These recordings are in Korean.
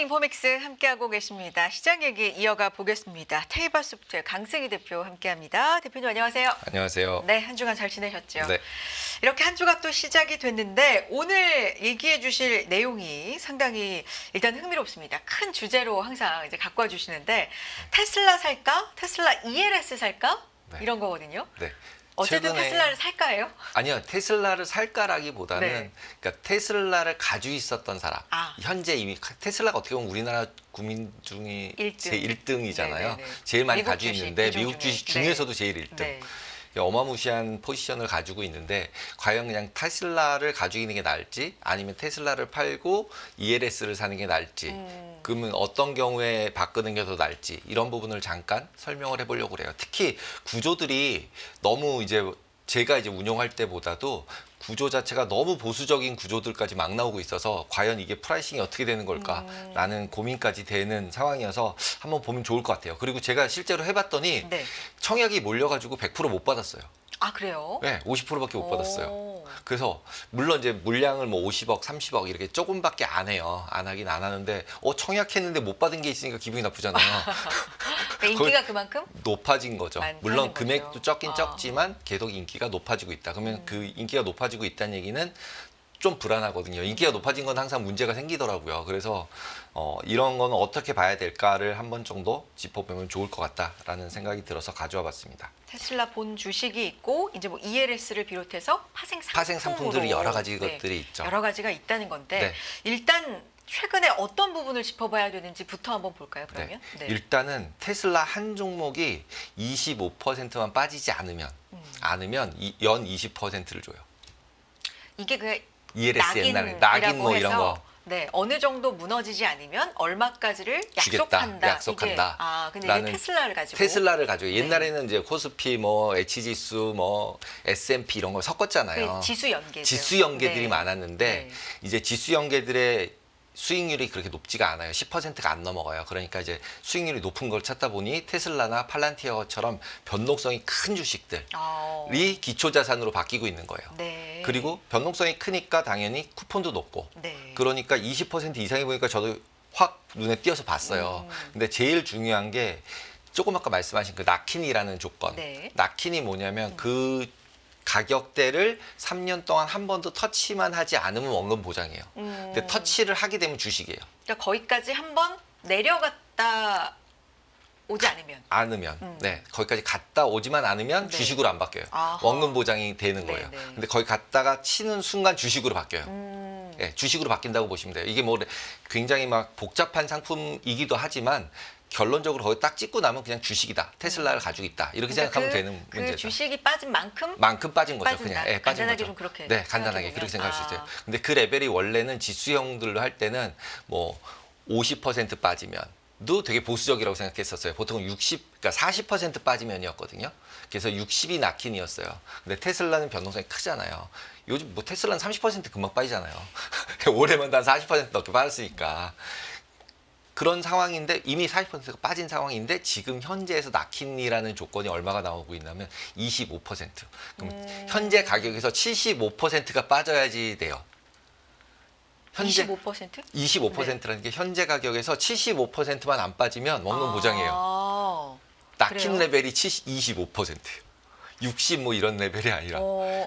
모닝 포믹스 함께하고 계십니다. 시장 얘기 이어가 보겠습니다. 테이바소프트 강승희 대표 함께합니다. 대표님 안녕하세요. 안녕하세요. 네, 한 주간 잘 지내셨죠? 네. 이렇게 한 주가 또 시작이 됐는데 오늘 얘기해 주실 내용이 상당히 일단 흥미롭습니다. 큰 주제로 항상 이제 갖고 와 주시는데 테슬라 살까? 테슬라 ELS 살까? 네. 이런 거거든요. 네. 어쨌든 최근에 테슬라를 살까예요? 아니요, 테슬라를 살까라기보다는 네. 그러니까 테슬라를 가지고 있었던 사람, 아. 현재 이미 테슬라가 어떻게 보면 우리나라 국민 중에 일등. 제 1등이잖아요. 네네네. 제일 많이 미국 가지고 주식, 있는데 비중 미국 주식 중에. 중에서도 제일 1등. 네. 어마무시한 포지션을 가지고 있는데 과연 그냥 테슬라를 가지고 있는 게 나을지 아니면 테슬라를 팔고 ELS를 사는 게 나을지 그러면 어떤 경우에 바꾸는 게 더 나을지 이런 부분을 잠깐 설명을 해보려고 그래요. 특히 구조들이 너무 이제 제가 이제 운용할 때보다도 구조 자체가 너무 보수적인 구조들까지 막 나오고 있어서 과연 이게 프라이싱이 어떻게 되는 걸까라는 고민까지 되는 상황이어서 한번 보면 좋을 것 같아요. 그리고 제가 실제로 해봤더니 네. 청약이 몰려가지고 100%못 받았어요. 아, 그래요? 네, 50%밖에 못 받았어요. 오. 그래서 물론 이제 물량을 뭐 50억, 30억 이렇게 조금밖에 안 해요. 안 하긴 안 하는데 청약했는데 못 받은 게 있으니까 기분이 나쁘잖아요. 그러니까 인기가 그만큼? 높아진 거죠. 많다는 물론 거죠. 금액도 적긴 아. 적지만 계속 인기가 높아지고 있다. 그러면 그 인기가 높아지고 있다는 얘기는 좀 불안하거든요. 인기가 높아진 건 항상 문제가 생기더라고요. 그래서 이런 거는 어떻게 봐야 될까를 한 번 정도 짚어보면 좋을 것 같다라는 생각이 들어서 가져와 봤습니다. 테슬라 본 주식이 있고 이제 뭐 ELS를 비롯해서 파생 상품들이 여러 가지 네, 것들이 있죠. 여러 가지가 있다는 건데 네. 일단 최근에 어떤 부분을 짚어봐야 되는지부터 한번 볼까요? 그러면 네. 일단은 테슬라 한 종목이 25%만 빠지지 않으면 연 20%를 줘요. 이게 그 ELS 옛날에 낙인 뭐 이런 거 네, 어느 정도 무너지지 않으면 얼마까지를 주겠다, 약속한다. 약속한다. 근데 이게 테슬라를 가지고. 테슬라를 가지고 옛날에는 이제 코스피 뭐 H지수 뭐 S&P 이런 걸 섞었잖아요. 그 지수 연계. 지수 연계들이 네. 많았는데 네. 이제 지수 연계들의 수익률이 그렇게 높지가 않아요. 10%가 안 넘어가요. 그러니까 이제 수익률이 높은 걸 찾다 보니 테슬라나 팔란티어처럼 변동성이 큰 주식들이 기초 자산으로 바뀌고 있는 거예요. 네. 그리고 변동성이 크니까 당연히 쿠폰도 높고 네. 그러니까 20% 이상이 보니까 저도 확 눈에 띄어서 봤어요. 근데 제일 중요한 게 조금 아까 말씀하신 그 낙킨이라는 조건. 네. 낙킨이 뭐냐면 그 가격대를 3년 동안 한 번도 터치만 하지 않으면 원금 보장이에요. 근데 터치를 하게 되면 주식이에요. 그러니까 거기까지 한번 내려갔다 오지 않으면. 네, 거기까지 갔다 오지만 않으면 네. 주식으로 안 바뀌어요. 아하. 원금 보장이 되는 네, 거예요. 네. 근데 거기 갔다가 치는 순간 주식으로 바뀌어요. 네, 주식으로 바뀐다고 보시면 돼요. 이게 뭐 굉장히 막 복잡한 상품이기도 하지만 결론적으로 거기 딱 찍고 나면 그냥 주식이다. 테슬라를 가지고 있다. 이렇게 그러니까 생각하면 되는 그 문제죠. 주식이 빠진 만큼 빠진 거죠. 빠진다. 그냥 빠진 간단하게 거죠. 좀 그렇게 네, 간단하게 생각해보면. 그렇게 생각할 수 있어요. 근데 그 레벨이 원래는 지수형들로 할 때는 뭐 50% 빠지면도 되게 보수적이라고 생각했었어요. 보통은 그러니까 40% 빠지면이었거든요. 그래서 60이 낙힌이었어요. 근데 테슬라는 변동성이 크잖아요. 요즘 뭐 테슬라는 30% 금방 빠지잖아요. 올해만 단 40% 넘게 빠졌으니까. 그런 상황인데 이미 40%가 빠진 상황인데 지금 현재에서 낙힌이라는 조건이 얼마가 나오고 있냐면 25%. 그럼 현재 가격에서 75%가 빠져야지 돼요. 현재 25%? 25%라는 게 현재 가격에서 75%만 안 빠지면 원금 보장이에요. 낙힌 그래요? 레벨이 25%예요. 60 뭐 이런 레벨이 아니라.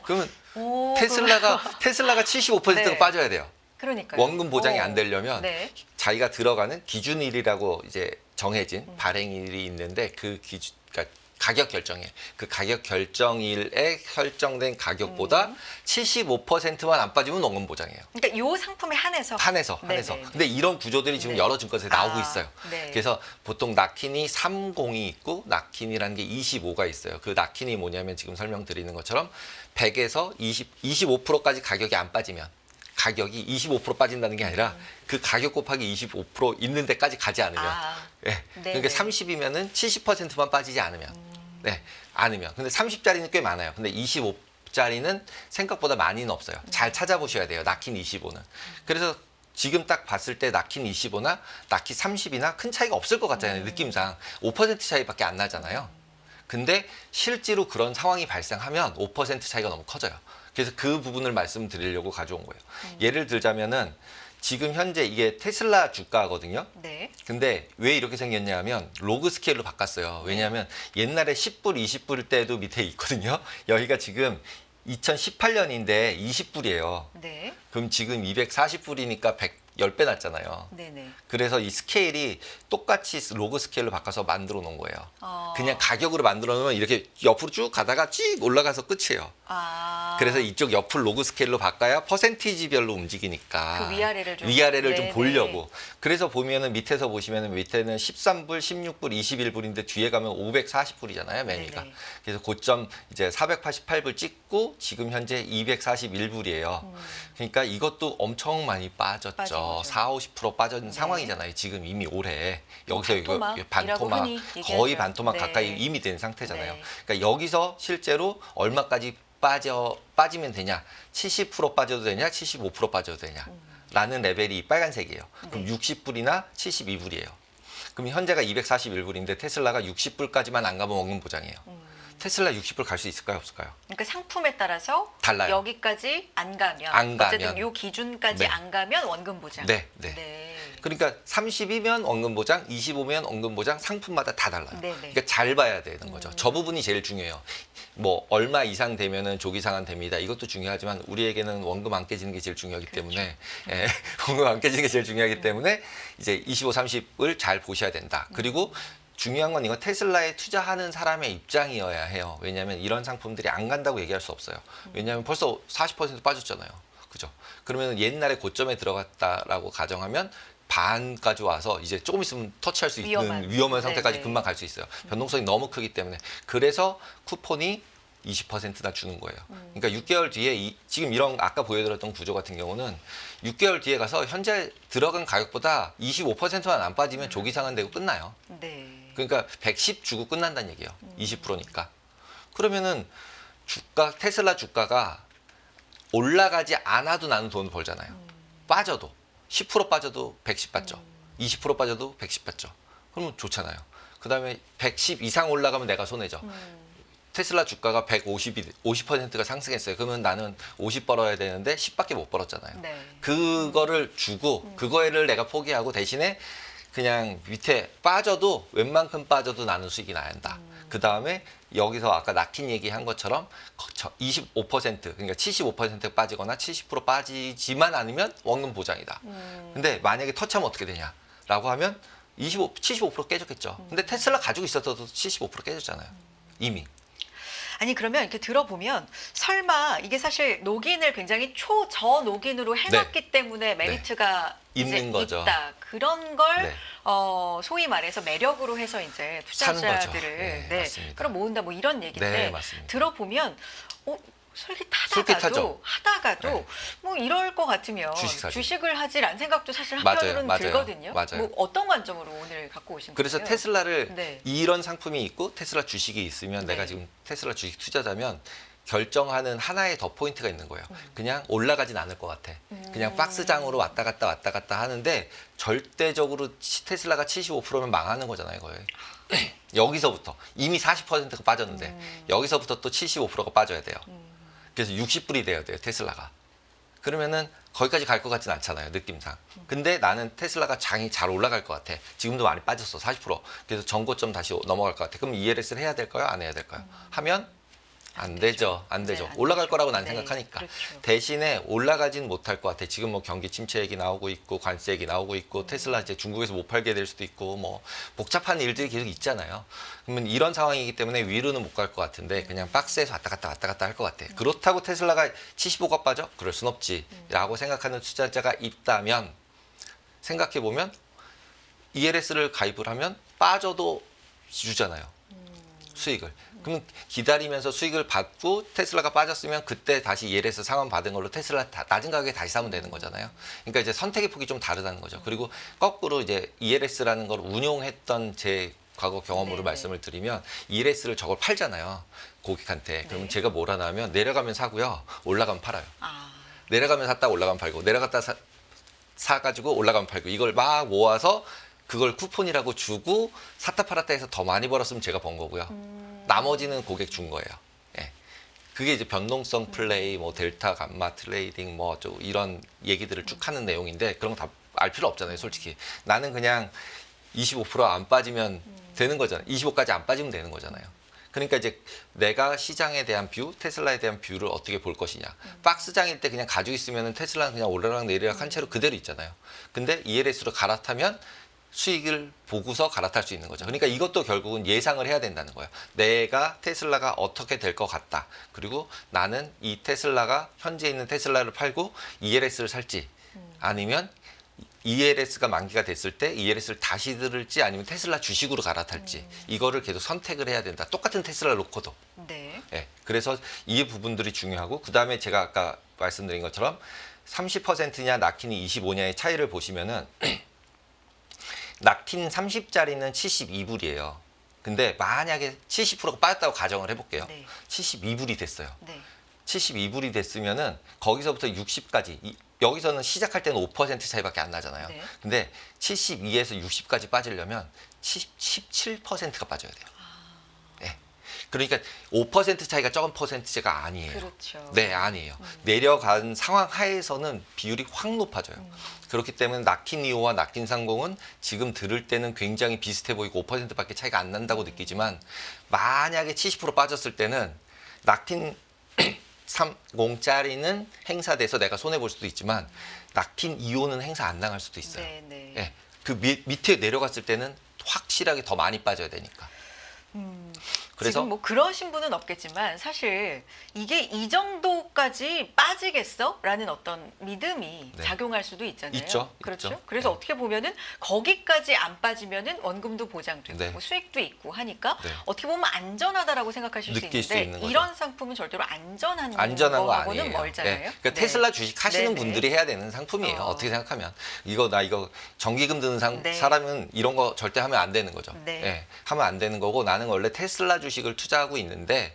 그러면 오, 테슬라가 75%가 네. 빠져야 돼요. 그러니까요. 원금 보장이 안 되려면 네. 자기가 들어가는 기준일이라고 이제 정해진 발행일이 있는데 그 기준, 그러니까 가격 결정일, 그 가격 결정일에 설정된 가격보다 75%만 안 빠지면 원금 보장이에요. 그러니까 요 상품에 한해서. 한해서. 네네네. 근데 이런 구조들이 지금 네. 여러 증권사에 나오고 있어요. 네. 그래서 보통 낙킨이 30이 있고 낙킨이라는 게 25가 있어요. 그 낙킨이 뭐냐면 지금 설명드리는 것처럼 100에서 25%까지 가격이 안 빠지면 가격이 25% 빠진다는 게 아니라 그 가격 곱하기 25% 있는 데까지 가지 않으면 네. 그러니까 30이면은 70%만 빠지지 않으면 네, 않으면. 근데 30짜리는 꽤 많아요. 근데 25짜리는 생각보다 많이는 없어요. 잘 찾아보셔야 돼요. 낙킨 25는. 그래서 지금 딱 봤을 때 낙킨 25나 낙킨 30이나 큰 차이가 없을 것 같잖아요. 느낌상 5% 차이밖에 안 나잖아요. 근데 실제로 그런 상황이 발생하면 5% 차이가 너무 커져요. 그래서 그 부분을 말씀드리려고 가져온 거예요. 예를 들자면은 지금 현재 이게 테슬라 주가거든요. 네. 근데 왜 이렇게 생겼냐 하면 로그 스케일로 바꿨어요. 왜냐하면 옛날에 10불, 20불 때도 밑에 있거든요. 여기가 지금 2018년인데 20불이에요. 네. 그럼 지금 240불이니까 10배 났잖아요. 네네. 그래서 이 스케일이 똑같이 로그 스케일로 바꿔서 만들어 놓은 거예요. 어. 그냥 가격으로 만들어 놓으면 이렇게 옆으로 쭉 가다가 쭉 올라가서 끝이에요. 아. 그래서 이쪽 옆을 로그 스케일로 바꿔야 퍼센티지별로 움직이니까 그 위아래를 좀. 위아래를 좀 네네. 보려고. 그래서 보면은 밑에서 보시면은 밑에는 13불, 16불, 21불인데 뒤에 가면 540불이잖아요, 매니가. 네네. 그래서 고점 이제 488불 찍고 지금 현재 241불이에요. 그러니까 이것도 엄청 많이 빠진 빠졌죠. 거죠. 4, 50% 빠진 네. 상황이잖아요. 지금 이미 올해. 여기서 반토막이라고 반토막 흔히 거의 얘기하죠. 반토막 네. 가까이 이미 된 상태잖아요. 네. 그러니까 여기서 실제로 얼마까지 빠지면 되냐? 70% 빠져도 되냐? 75% 빠져도 되냐? 라는 레벨이 빨간색이에요. 그럼 네. 60불이나 72불이에요. 그럼 현재가 241불인데 테슬라가 60불까지만 안 가면 원금 보장이에요. 테슬라 60불 갈 수 있을까요? 없을까요? 그러니까 상품에 따라서 달라요. 여기까지 안 가면, 안 가면. 어쨌든 요 기준까지 네. 안 가면 원금 보장. 네, 네. 그러니까 30이면 원금 보장, 25면 원금 보장, 상품마다 다 달라요. 네네. 그러니까 잘 봐야 되는 거죠. 저 부분이 제일 중요해요. 뭐 얼마 이상 되면은 조기 상환 됩니다. 이것도 중요하지만 우리에게는 원금 안 깨지는 게 제일 중요하기 때문에 예, 원금 안 깨지는 게 제일 중요하기 때문에 이제 25, 30을 잘 보셔야 된다. 그리고 중요한 건 이건 테슬라에 투자하는 사람의 입장이어야 해요. 왜냐하면 이런 상품들이 안 간다고 얘기할 수 없어요. 왜냐하면 벌써 40% 빠졌잖아요. 그죠? 그러면 옛날에 고점에 들어갔다라고 가정하면 반까지 와서 이제 조금 있으면 터치할 수 있는 위험한 상태까지 네네. 금방 갈 수 있어요. 변동성이 너무 크기 때문에. 그래서 쿠폰이 20%나 주는 거예요. 그러니까 6개월 뒤에 지금 이런 아까 보여드렸던 구조 같은 경우는 6개월 뒤에 가서 현재 들어간 가격보다 25%만 안 빠지면 조기 상환되고 끝나요. 네. 그러니까 110 주고 끝난다는 얘기예요. 20%니까. 그러면은 테슬라 주가가 올라가지 않아도 나는 돈을 벌잖아요. 빠져도 10% 빠져도 110 받죠. 20% 빠져도 110 받죠. 그러면 좋잖아요. 그다음에 110 이상 올라가면 내가 손해죠. 테슬라 주가가 50%가 상승했어요. 그러면 나는 50 벌어야 되는데 10밖에 못 벌었잖아요. 네. 그거를 주고 그거를 내가 포기하고 대신에 그냥 밑에 빠져도 웬만큼 빠져도 나는 수익이 나야 한다. 그 다음에 여기서 아까 낙힌 얘기한 것처럼 25% 그러니까 75% 빠지거나 70% 빠지지만 않으면 원금 보장이다. 근데 만약에 터치하면 어떻게 되냐라고 하면 75% 깨졌겠죠. 근데 테슬라 가지고 있었어도 75% 깨졌잖아요. 이미. 아니 그러면 이렇게 들어보면 설마 이게 사실 녹인을 굉장히 초저 녹인으로 해놨기 때문에 메리트가 이제 있는 거죠. 있다. 그런 걸 네. 소위 말해서 매력으로 해서 이제 사는 거죠. 투자자들을 네, 맞습니다. 그럼 모은다 뭐 이런 얘기인데 네, 맞습니다. 들어보면 솔깃하죠. 하다가도 네. 뭐 이럴 것 같으면 주식 사죠. 주식을 하지라는 생각도 사실 맞아요, 한편으로는 맞아요. 들거든요. 맞아요. 뭐 어떤 관점으로 오늘 갖고 오신 그래서 거예요? 테슬라를 네. 이런 상품이 있고 테슬라 주식이 있으면 네. 내가 지금 테슬라 주식 투자자면 결정하는 하나의 더 포인트가 있는 거예요. 그냥 올라가진 않을 것 같아. 그냥 박스장으로 왔다 갔다 하는데 절대적으로 테슬라가 75%면 망하는 거잖아요, 거의. 여기서부터 이미 40%가 빠졌는데 여기서부터 또 75%가 빠져야 돼요. 그래서 60불이 돼야 돼요, 테슬라가. 그러면은 거기까지 갈 것 같진 않잖아요, 느낌상. 근데 나는 테슬라가 장이 잘 올라갈 것 같아. 지금도 많이 빠졌어, 40%. 그래서 전고점 다시 넘어갈 것 같아. 그럼 ELS를 해야 될까요? 안 해야 될까요? 하면 안 되죠. 안 되죠. 네, 안 올라갈 되죠. 거라고 난 네, 생각하니까. 그렇죠. 대신에 올라가진 못할 것 같아. 지금 뭐 경기 침체 얘기 나오고 있고 관세 얘기 나오고 있고 테슬라 이제 중국에서 못 팔게 될 수도 있고 뭐 복잡한 일들이 계속 있잖아요. 그러면 이런 상황이기 때문에 위로는 못 갈 것 같은데 그냥 박스에서 왔다 갔다 할 것 같아. 그렇다고 테슬라가 75가 빠져? 그럴 순 없지. 라고 생각하는 투자자가 있다면 생각해 보면 ELS를 가입을 하면 빠져도 주잖아요. 수익을. 그러면 기다리면서 수익을 받고 테슬라가 빠졌으면 그때 다시 ELS 상환 받은 걸로 테슬라 낮은 가격에 다시 사면 되는 거잖아요. 그러니까 이제 선택의 폭이 좀 다르다는 거죠. 그리고 거꾸로 이제 ELS라는 걸 운용했던 제 과거 경험으로 네네. 말씀을 드리면 ELS를 저걸 팔잖아요. 고객한테. 그러면 제가 뭘 하나 하면 내려가면 사고요. 올라가면 팔아요. 아, 내려가면 샀다 올라가면 팔고 내려갔다 사가지고 올라가면 팔고 이걸 막 모아서 그걸 쿠폰이라고 주고 샀다 팔았다 해서 더 많이 벌었으면 제가 번 거고요. 나머지는 고객 준 거예요. 예. 그게 이제 변동성 플레이, 뭐 델타 감마 트레이딩, 뭐 이런 얘기들을 쭉 하는 내용인데 그런 거 다 알 필요 없잖아요, 솔직히. 나는 그냥 25%안 빠지면 되는 거잖아요. 25까지 안 빠지면 되는 거잖아요. 그러니까 이제 내가 시장에 대한 뷰, 테슬라에 대한 뷰를 어떻게 볼 것이냐. 박스장일 때 그냥 가지고 있으면 테슬라는 그냥 오르락 내리락 한 채로 그대로 있잖아요. 근데 ELS로 갈아타면 수익을 보고서 갈아탈 수 있는 거죠. 그러니까 이것도 결국은 예상을 해야 된다는 거예요. 내가 테슬라가 어떻게 될 것 같다. 그리고 나는 이 테슬라가 현재 있는 테슬라를 팔고 ELS를 살지 아니면 ELS가 만기가 됐을 때 ELS를 다시 들을지 아니면 테슬라 주식으로 갈아탈지 이거를 계속 선택을 해야 된다. 똑같은 테슬라를 놓고도. 네. 예, 그래서 이 부분들이 중요하고 그다음에 제가 아까 말씀드린 것처럼 30%냐 낙킨이 25냐의 차이를 보시면은 낙킨 30짜리는 72불이에요. 근데 만약에 70%가 빠졌다고 가정을 해볼게요. 네. 72불이 됐어요. 네. 72불이 됐으면은 거기서부터 60까지 여기서는 시작할 때는 5% 차이밖에 안 나잖아요. 네. 근데 72에서 60까지 빠지려면 17%가 빠져야 돼요. 네. 그러니까 5% 차이가 적은 퍼센트제가 아니에요. 그렇죠. 네, 아니에요. 내려간 상황 하에서는 비율이 확 높아져요. 그렇기 때문에 낙킨 2호와 낙킨 30은 지금 들을 때는 굉장히 비슷해 보이고 5%밖에 차이가 안 난다고 느끼지만 만약에 70% 빠졌을 때는 낙킨 30짜리는 행사돼서 내가 손해볼 수도 있지만 낙킨 2호는 행사 안 나갈 수도 있어요. 네, 네. 예, 그 밑에 내려갔을 때는 확실하게 더 많이 빠져야 되니까. 그래서 지금 뭐 그러신 분은 없겠지만 사실 이게 이 정도까지 빠지겠어? 라는 어떤 믿음이 네. 작용할 수도 있잖아요. 있죠, 그렇죠. 있죠. 그래서 네. 어떻게 보면은 거기까지 안 빠지면은 원금도 보장되고 네. 뭐 수익도 있고 하니까 네. 어떻게 보면 안전하다라고 생각하실 수 느낄 수 있는데 있는 거죠. 이런 상품은 절대로 안전한 안전한 거 거하고는 아니에요. 멀잖아요. 예. 그러니까 네. 테슬라 주식 하시는 네네. 분들이 해야 되는 상품이에요. 어떻게 생각하면 나 이거 정기금 드는 네. 사람은 이런 거 절대 하면 안 되는 거죠. 네. 예. 하면 안 되는 거고 나는 원래 테슬라 주식을 투자하고 있는데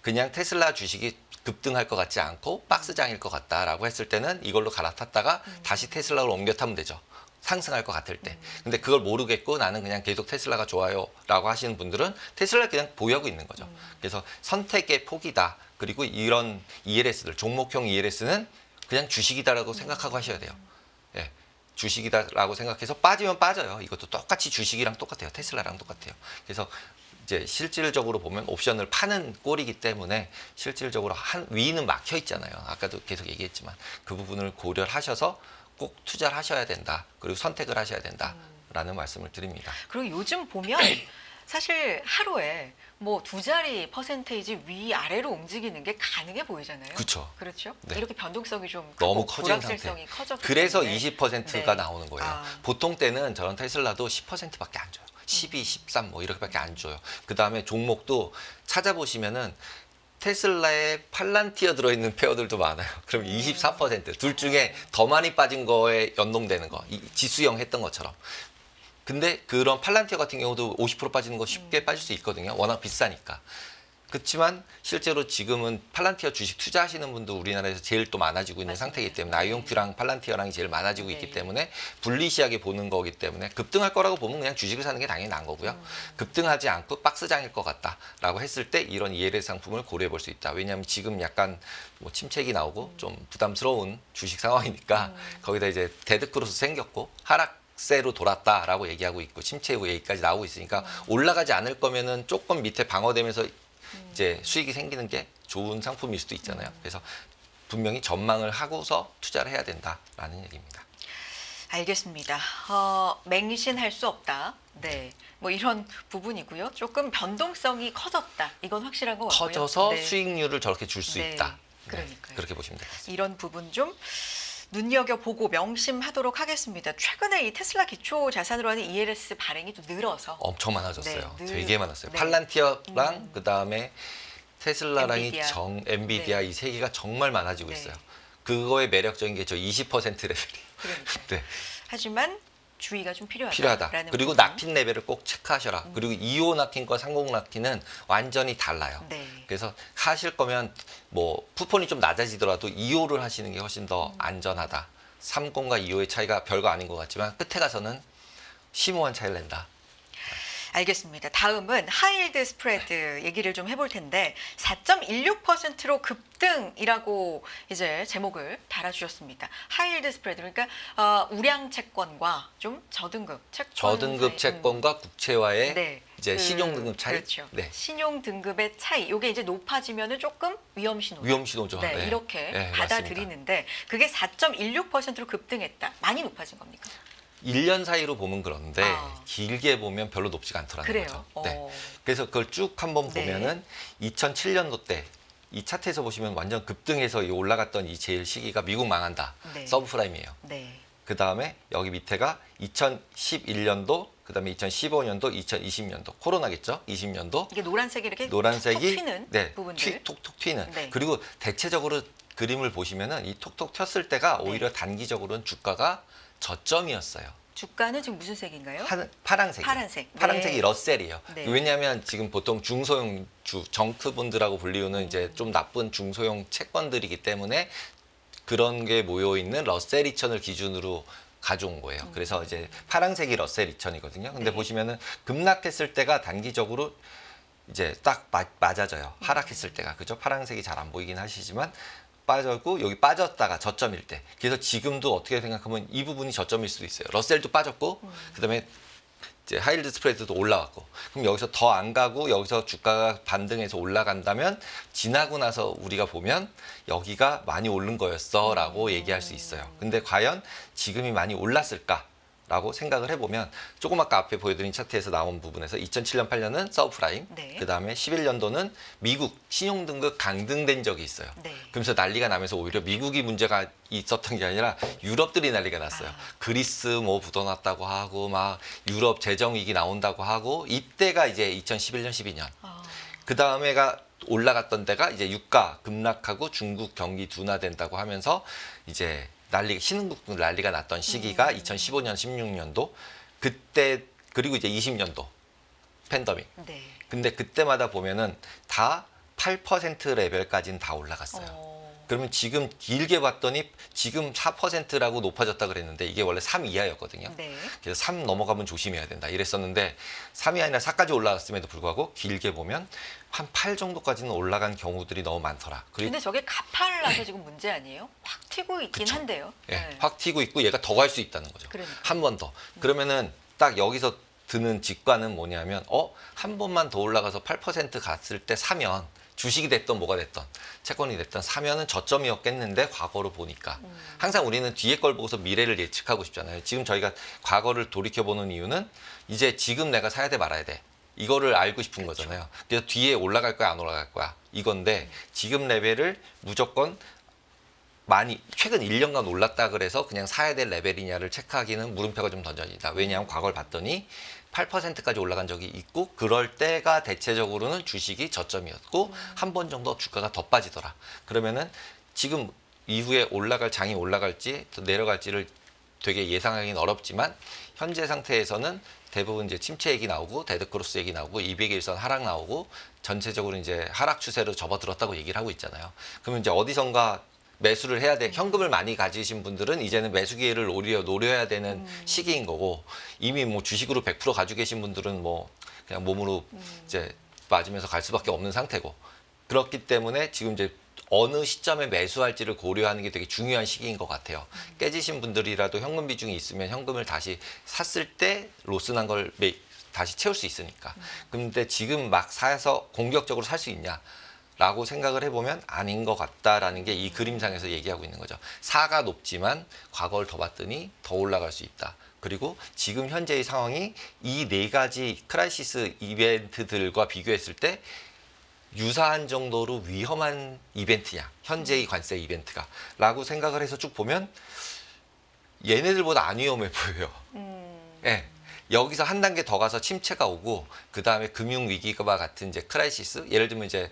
그냥 테슬라 주식이 급등할 것 같지 않고 박스장일 것 같다라고 했을 때는 이걸로 갈아탔다가 다시 테슬라로 옮겨 타면 되죠. 상승할 것 같을 때. 근데 그걸 모르겠고 나는 그냥 계속 테슬라가 좋아요라고 하시는 분들은 테슬라 그냥 보유하고 있는 거죠. 그래서 선택의 폭이다. 그리고 이런 ELS들, 종목형 ELS는 그냥 주식이다라고 생각하고 하셔야 돼요. 예. 주식이다라고 생각해서 빠지면 빠져요. 이것도 똑같이 주식이랑 똑같아요. 테슬라랑 똑같아요. 그래서 이제 실질적으로 보면 옵션을 파는 꼴이기 때문에 실질적으로 위는 막혀 있잖아요. 아까도 계속 얘기했지만 그 부분을 고려를 하셔서 꼭 투자를 하셔야 된다. 그리고 선택을 하셔야 된다라는 말씀을 드립니다. 그리고 요즘 보면 사실 하루에 뭐 2자리 퍼센테이지 위아래로 움직이는 게 가능해 보이잖아요. 그쵸. 그렇죠. 네. 이렇게 변동성이 좀 너무 크고 커진 불확실성이 상태. 커졌기 그래서 때문에. 20%가 네. 나오는 거예요. 아. 보통 때는 저런 테슬라도 10%밖에 안 줘요. 12, 13 뭐 이렇게밖에 안 줘요. 그 다음에 종목도 찾아보시면은 테슬라에 팔란티어 들어있는 페어들도 많아요. 그럼 24%. 둘 중에 더 많이 빠진 거에 연동되는 거. 지수형 했던 것처럼. 근데 그런 팔란티어 같은 경우도 50% 빠지는 거 쉽게 빠질 수 있거든요. 워낙 비싸니까. 그렇지만 실제로 지금은 팔란티어 주식 투자하시는 분도 우리나라에서 제일 또 많아지고 있는 맞습니다. 상태이기 때문에 아이온큐랑 팔란티어랑이 제일 많아지고 네. 있기 때문에 불리시하게 보는 거기 때문에 급등할 거라고 보면 그냥 주식을 사는 게 당연히 나은 거고요. 급등하지 않고 박스장일 것 같다라고 했을 때 이런 ELS 상품을 고려해 볼 수 있다. 왜냐하면 지금 약간 뭐 침체기 나오고 좀 부담스러운 주식 상황이니까 거기다 이제 데드크로스 생겼고 하락세로 돌았다라고 얘기하고 있고 침체 후 얘기까지 나오고 있으니까 올라가지 않을 거면은 조금 밑에 방어되면서 이제 수익이 생기는 게 좋은 상품일 수도 있잖아요. 그래서 분명히 전망을 하고서 투자를 해야 된다라는 얘기입니다. 알겠습니다. 맹신할 수 없다. 네, 뭐 이런 부분이고요. 조금 변동성이 커졌다. 이건 확실한 것 같고요. 커져서 네. 수익률을 저렇게 줄 수 네, 있다. 그러니까요. 그렇게 보시면 되겠습니다. 이런 부분 좀 눈여겨보고 명심하도록 하겠습니다. 최근에 이 테슬라 기초 자산으로 하는 ELS 발행이 좀 늘어서 엄청 많아졌어요. 네, 되게 많았어요. 네. 팔란티어랑 그다음에 테슬라랑 엔비디아. 엔비디아 네. 이 세 개가 정말 많아지고 네. 있어요. 그거의 매력적인 게 저 20% 레벨이. 그러니까. 네. 하지만 주의가 좀 필요하다. 필요하다. 그리고 낙킨 레벨을 꼭 체크하셔라. 그리고 2호 낙킨과 30 낙킨은 완전히 달라요. 네. 그래서 하실 거면 뭐 쿠폰이 좀 낮아지더라도 2호를 하시는 게 훨씬 더 안전하다. 30과 2호의 차이가 별거 아닌 것 같지만 끝에 가서는 심오한 차이를 낸다. 알겠습니다. 다음은 하이힐드 스프레드 얘기를 좀 해볼 텐데 4.16%로 급등이라고 이제 제목을 달아주셨습니다. 하이힐드 스프레드 그러니까 우량 채권과 좀 저등급 채권 저등급 사이, 채권과 국채와의 네. 이제 신용등급 차이. 그렇죠. 네. 신용등급의 차이. 이게 이제 높아지면은 조금 위험 신호다. 위험 신호죠. 네, 네. 이렇게 네, 받아들이는데 그게 4.16%로 급등했다. 많이 높아진 겁니까? 1년 사이로 보면 그런데 아. 길게 보면 별로 높지가 않더라는 그래요. 거죠. 네. 그래서 그걸 쭉 한번 네. 보면은 2007년도 때 이 차트에서 보시면 완전 급등해서 이 올라갔던 이 제일 시기가 미국 망한다. 네. 서브프라임이에요. 네. 그 다음에 여기 밑에가 2011년도, 그 다음에 2015년도, 2020년도 코로나겠죠. 20년도 이게 노란색이 이렇게 노란색이 톡톡 튀는 네, 부분들. 톡톡 튀는. 네. 그리고 대체적으로 그림을 보시면은 이 톡톡 튀었을 때가 오히려 네. 단기적으로는 주가가 저점이었어요. 주가는 지금 무슨 색인가요? 파란색. 파란색. 파란색이 네. 러셀이에요. 네. 왜냐하면 지금 보통 중소형 정크본드라고 불리우는 이제 좀 나쁜 중소형 채권들이기 때문에 그런 게 모여 있는 러셀 2000을 기준으로 가져온 거예요. 그래서 이제 파란색이 러셀 2000이거든요. 근데 네. 보시면은 급락했을 때가 단기적으로 이제 딱 맞아져요. 하락했을 때가. 그죠? 파란색이 잘 안 보이긴 하시지만 빠졌고 여기 빠졌다가 저점일 때. 그래서 지금도 어떻게 생각하면 이 부분이 저점일 수도 있어요. 러셀도 빠졌고 그다음에 이제 하이힐드 스프레드도 올라왔고. 그럼 여기서 더 안 가고 여기서 주가가 반등해서 올라간다면 지나고 나서 우리가 보면 여기가 많이 오른 거였어라고 얘기할 수 있어요. 근데 과연 지금이 많이 올랐을까? 라고 생각을 해보면 조금 아까 앞에 보여드린 차트에서 나온 부분에서 2007년 8년은 서브프라임, 네. 그 다음에 11년도는 미국 신용등급 강등된 적이 있어요. 네. 그러면서 난리가 나면서 오히려 미국이 문제가 있었던 게 아니라 유럽들이 난리가 났어요. 아. 그리스 뭐 묻어놨다고 하고 막 유럽 재정위기 나온다고 하고 이때가 이제 2011년 12년. 그 다음에가 올라갔던 데가 이제 유가 급락하고 중국 경기 둔화된다고 하면서 이제 신흥국 난리가 났던 시기가 2015년, 16년도 그때 그리고 이제 20년도 팬데믹. 네. 근데 그때마다 보면은 다 8% 레벨까지는 다 올라갔어요. 그러면 지금 길게 봤더니 지금 4%라고 높아졌다 그랬는데 이게 원래 3 이하였거든요. 네. 그래서 3 넘어가면 조심해야 된다 이랬었는데 3이 아니라 4까지 올라갔음에도 불구하고 길게 보면 한 8 정도까지는 올라간 경우들이 너무 많더라. 그리고 근데 저게 가파를 나서 지금 문제 아니에요? 확 튀고 있긴 그쵸. 한데요. 예, 네. 확 튀고 있고 얘가 더 갈 수 있다는 거죠. 그러니까. 한 번 더. 그러면은 딱 여기서 드는 직관은 뭐냐면 한 번만 더 올라가서 8% 갔을 때 사면 주식이 됐던 뭐가 됐던 채권이 됐던 사면은 저점이었겠는데 과거로 보니까 항상 우리는 뒤에 걸 보고서 미래를 예측하고 싶잖아요. 지금 저희가 과거를 돌이켜보는 이유는 이제 지금 내가 사야 돼 말아야 돼 이거를 알고 싶은 거잖아요. 그래서 뒤에 올라갈 거야 안 올라갈 거야 이건데 지금 레벨을 무조건 많이 최근 1년간 올랐다 그래서 그냥 사야 될 레벨이냐를 체크하기는 물음표가 좀 던져진다. 왜냐하면 과거를 봤더니 8%까지 올라간 적이 있고 그럴 때가 대체적으로는 주식이 저점이었고 한 번 정도 주가가 더 빠지더라. 그러면은 지금 이후에 장이 올라갈지 또 내려갈지를 되게 예상하기는 어렵지만 현재 상태에서는 대부분 이제 침체 얘기 나오고 데드크로스 얘기 나오고 200일선 하락 나오고 전체적으로 이제 하락 추세로 접어들었다고 얘기를 하고 있잖아요. 그러면 이제 어디선가 매수를 해야 돼. 현금을 많이 가지신 분들은 이제는 매수 기회를 오히려 노려야 되는 시기인 거고 이미 뭐 주식으로 100% 가지고 계신 분들은 뭐 그냥 몸으로 이제 맞으면서 갈 수밖에 없는 상태고 그렇기 때문에 지금 이제 어느 시점에 매수할지를 고려하는 게 되게 중요한 시기인 것 같아요. 깨지신 분들이라도 현금 비중이 있으면 현금을 다시 샀을 때 로스 난 걸 다시 채울 수 있으니까. 근데 지금 막 사서 공격적으로 살 수 있냐? 라고 생각을 해보면 아닌 것 같다라는 게 이 그림상에서 얘기하고 있는 거죠. 4가 높지만 과거를 더 봤더니 더 올라갈 수 있다. 그리고 지금 현재의 상황이 이 4가지 크라이시스 이벤트들과 비교했을 때 유사한 정도로 위험한 이벤트냐. 현재의 관세 이벤트가. 라고 생각을 해서 쭉 보면 얘네들보다 안 위험해 보여요. 예. 여기서 한 단계 더 가서 침체가 오고 그 다음에 금융위기와 같은 이제 크라이시스 예를 들면 이제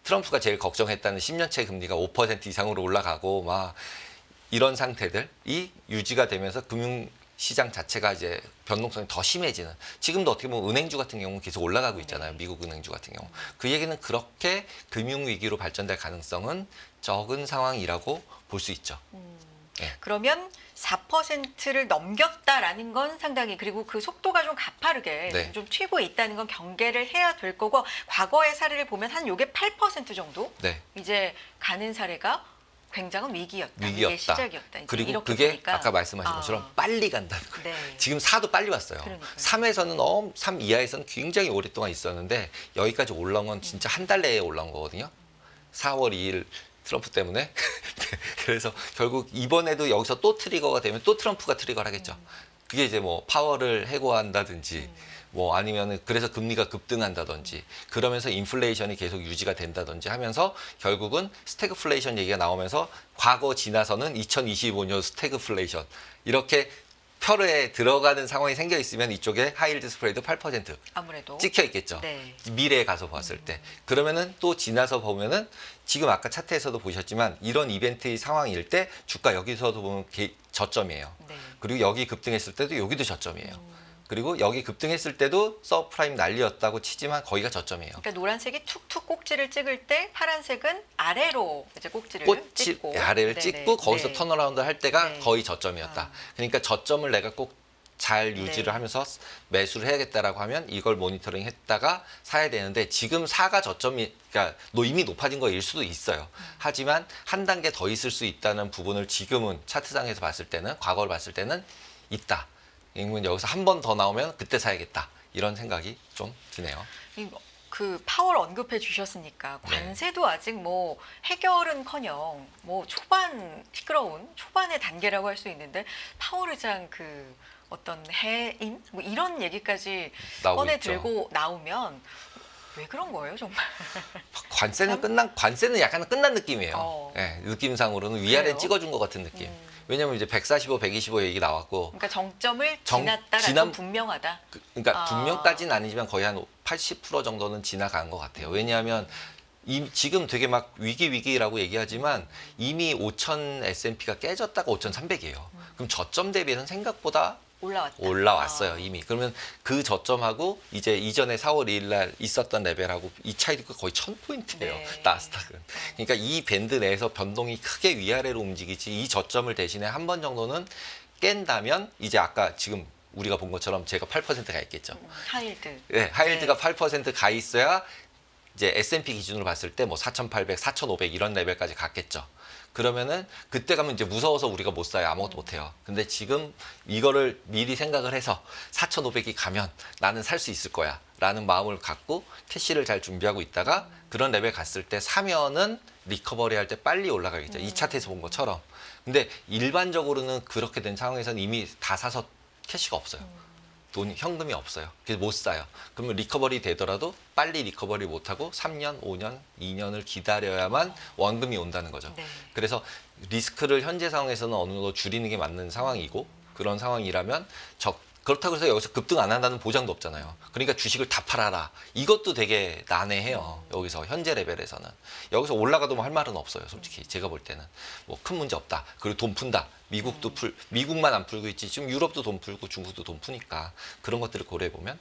트럼프가 제일 걱정했다는 10년째 금리가 5% 이상으로 올라가고 막 이런 상태들이 유지가 되면서 금융시장 자체가 이제 변동성이 더 심해지는 지금도 어떻게 보면 은행주 같은 경우는 계속 올라가고 있잖아요. 미국 은행주 같은 경우. 그 얘기는 그렇게 금융위기로 발전될 가능성은 적은 상황이라고 볼 수 있죠. 네. 그러면 4%를 넘겼다라는 건 상당히, 그리고 그 속도가 좀 가파르게 네. 좀 튀고 있다는 건 경계를 해야 될 거고, 과거의 사례를 보면 한 요게 8% 정도 네. 이제 가는 사례가 굉장한 위기였다. 이게 위기였다. 시작이었다. 이제 그리고 이렇게 그게 보니까. 아까 말씀하신 것처럼 빨리 간다는 거예요. 네. 지금 4도 빨리 왔어요. 그러니까요. 3에서는 3 이하에서는 굉장히 오랫동안 있었는데 여기까지 올라온 건 진짜 한 달 내에 올라온 거거든요. 4월 2일 트럼프 때문에. 네, 그래서 결국 이번에도 여기서 또 트리거가 되면 또 트럼프가 트리거를 하겠죠. 그게 이제 뭐 파월을 해고한다든지 뭐 아니면은 그래서 금리가 급등한다든지 그러면서 인플레이션이 계속 유지가 된다든지 하면서 결국은 스태그플레이션 얘기가 나오면서 과거 지나서는 2025년 스태그플레이션 이렇게 표에 들어가는 상황이 생겨 있으면 이쪽에 하이힐드 스프레드 8% 아무래도 찍혀 있겠죠. 네. 미래에 가서 봤을 때. 그러면은 또 지나서 보면은 지금 아까 차트에서도 보셨지만 이런 이벤트의 상황일 때 주가 여기서도 보면 저점이에요. 네. 그리고 여기 급등했을 때도 여기도 저점이에요. 그리고 여기 급등했을 때도 서프라임 난리였다고 치지만 거기가 저점이에요. 그러니까 노란색이 툭툭 꼭지를 찍을 때 파란색은 아래로 이제 꼭지를 꽃이 찍고 아래를 네네. 찍고 거기서 네. 턴어라운드 할 때가 네. 거의 저점이었다. 그러니까 저점을 내가 꼭 잘 유지를 네. 하면서 매수를 해야겠다라고 하면 이걸 모니터링 했다가 사야 되는데 지금 4가 저점이 그러니까 이미 높아진 거일 수도 있어요. 하지만 한 단계 더 있을 수 있다는 부분을 지금은 차트상에서 봤을 때는 과거를 봤을 때는 있다. 그러면 여기서 한 번 더 나오면 그때 사야겠다. 이런 생각이 좀 드네요. 그 파월 언급해 주셨으니까 관세도 아직 뭐 해결은커녕 뭐 시끄러운 초반의 단계라고 할 수 있는데 파월 의장 그 어떤 해임 뭐 이런 얘기까지 꺼내 들고 나오면 왜 그런 거예요 정말? 관세는 약간 끝난 느낌이에요. 네, 느낌상으로는 위아래 그래요? 찍어준 것 같은 느낌. 왜냐면 이제 145, 125 얘기 나왔고. 그러니까 정점을 지났다라는 건 분명하다. 그러니까 분명까지는 아니지만 거의 한 80% 정도는 지나간 것 같아요. 왜냐하면 지금 되게 막 위기라고 얘기하지만 이미 5,000 S&P가 깨졌다가 5,300이에요. 그럼 저점 대비해서는 생각보다 올라왔어요 이미. 그러면 그 저점하고 이제 이전에 4월 2일 날 있었던 레벨하고 이 차이가 거의 1000포인트예요. 네. 나스닥은. 그러니까 이 밴드 내에서 변동이 크게 위아래로 움직이지 이 저점을 대신에 한 번 정도는 깬다면 이제 아까 지금 우리가 본 것처럼 제가 8%가 있겠죠. 하이힐드. 네, 하이힐드가 8%가 있어야 이제 S&P 기준으로 봤을 때 뭐 4,800, 4,500 이런 레벨까지 갔겠죠. 그러면은 그때 가면 이제 무서워서 우리가 못 사요. 아무것도 못 해요. 근데 지금 이거를 미리 생각을 해서 4,500이 가면 나는 살 수 있을 거야 라는 마음을 갖고 캐시를 잘 준비하고 있다가 그런 레벨 갔을 때 사면은 리커버리 할 때 빨리 올라가겠죠. 이 차트에서 본 것처럼. 근데 일반적으로는 그렇게 된 상황에서는 이미 다 사서 캐시가 없어요. 현금이 없어요. 그래서 못 사요. 그러면 리커버리 되더라도 빨리 리커버리 못하고 3년, 5년, 2년을 기다려야만 원금이 온다는 거죠. 네. 그래서 리스크를 현재 상황에서는 어느 정도 줄이는 게 맞는 상황이고 그런 상황이라면 그렇다고 해서 여기서 급등 안 한다는 보장도 없잖아요. 그러니까 주식을 다 팔아라. 이것도 되게 난해해요. 여기서 현재 레벨에서는. 여기서 올라가도 뭐 할 말은 없어요. 솔직히 제가 볼 때는. 뭐 큰 문제 없다. 그리고 돈 푼다. 미국만 안 풀고 있지. 지금 유럽도 돈 풀고 중국도 돈 푸니까 그런 것들을 고려해 보면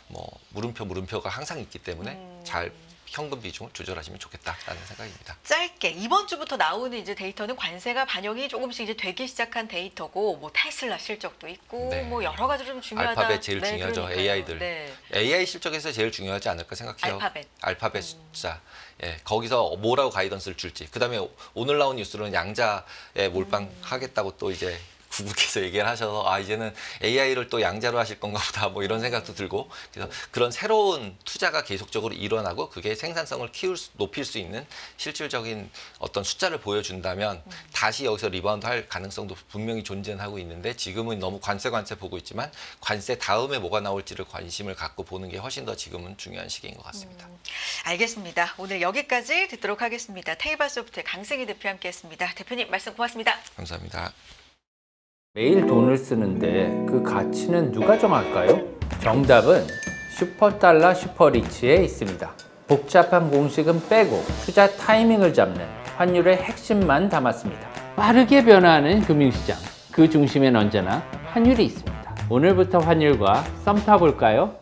뭐 물음표가 항상 있기 때문에 잘 현금 비중을 조절하시면 좋겠다라는 생각입니다. 짧게 이번 주부터 나오는 이제 데이터는 관세가 반영이 조금씩 이제 되기 시작한 데이터고 뭐 테슬라 실적도 있고 네. 뭐 여러 가지로 좀 중요하다. 알파벳 제일 중요하죠. 그러니까요. AI들. 네. AI 실적에서 제일 중요하지 않을까 생각해요. 알파벳 숫자. 예, 거기서 뭐라고 가이던스를 줄지. 그다음에 오늘 나온 뉴스로는 양자에 몰빵하겠다고 또 이제 구국에서 얘기를 하셔서 이제는 AI를 또 양자로 하실 건가 보다 뭐 이런 생각도 들고 그래서 그런 새로운 투자가 계속적으로 일어나고 그게 생산성을 높일 수 있는 실질적인 어떤 숫자를 보여준다면 다시 여기서 리바운드 할 가능성도 분명히 존재하고 있는데 지금은 너무 관세 보고 있지만 관세 다음에 뭐가 나올지를 관심을 갖고 보는 게 훨씬 더 지금은 중요한 시기인 것 같습니다. 알겠습니다. 오늘 여기까지 듣도록 하겠습니다. 테이바소프트의 강승희 대표 함께했습니다. 대표님 말씀 고맙습니다. 감사합니다. 매일 돈을 쓰는데 그 가치는 누가 정할까요? 정답은 슈퍼달러 슈퍼리치에 있습니다. 복잡한 공식은 빼고 투자 타이밍을 잡는 환율의 핵심만 담았습니다. 빠르게 변화하는 금융시장, 그 중심엔 언제나 환율이 있습니다. 오늘부터 환율과 썸 타볼까요?